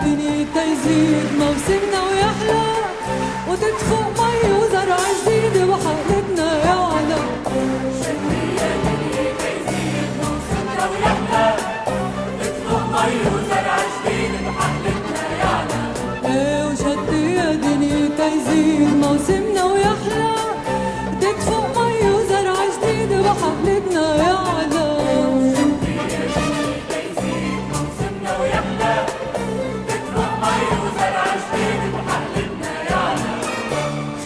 دنيا تيزيد موسمنا ويحلى، وتدفق مي وزرع جديد وحقلتنا يعلى. شدي يا دنيا تيزيد موسمنا ويحلى، وتدفق مي وزرع جديد وحقلتنا يعلى. ايه وشدي يا دنيا تيزيد موسمنا ويحلى، تدفق مي وزرع جديد وحقلتنا يعلى.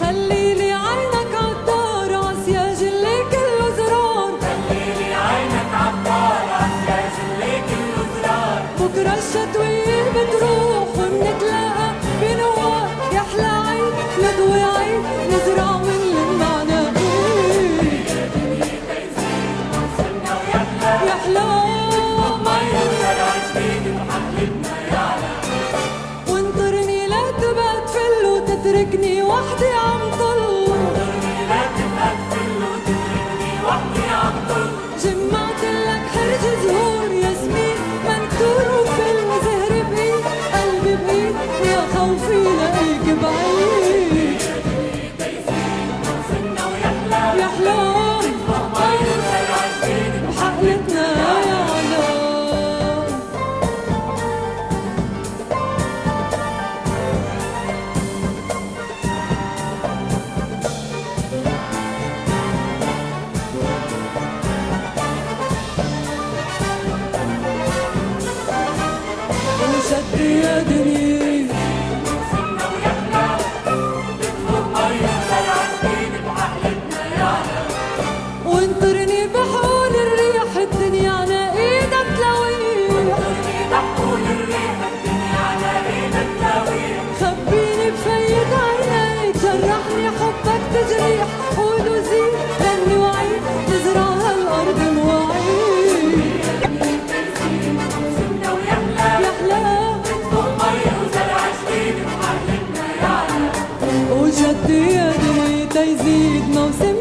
خليلي عينك عالدار عالسياج اللي كله زرار، خليلي عينك عالدار عالسياج اللي كله زرار. بكرة الشتوية بتروح ومنتلاقى بنوار، يحلى عيد نضوي عيد نزرع ونلم عناقيد. يا دنيا تيزيد موسمنا ويحلى، يحلى مي وزرع جديد وحقلتنا يعلى. وانطرني لا تبقى تفل وتتركني وحدي عم طل، انطرني لا تبقى تفل وتتركني وحدي عم طل. جمعتلك حرج زهور ياسمين منثور وفل، زهر بإيد قلبي بإيد يا خوفي لاقيك بعيد. يا دنيا تيزيد موسمنا ويحلى، يحلى تدفق مي وزرع جديد وحقلتنا يعلى. وشدي يا دنيا موسمنا ويحلى، تدفق مي وزرع جديد وحقلتنا يعلى. وانطرني بحول الريح الدنيا على ايدك تلاويح، انطرني بحول الريح الدنيا على ايدك تلاويح. خبيني بفيد عينيك جرحني حبك تجريح، قول وزيد غني وعيد نزرع هالارض مواعيد. يا دنيا تيزيد موسمنا ويحلى، يحلى تدفق مي وزرع جديد وحقلتنا يعلى. وشدي يا دنيا تيزيد موسم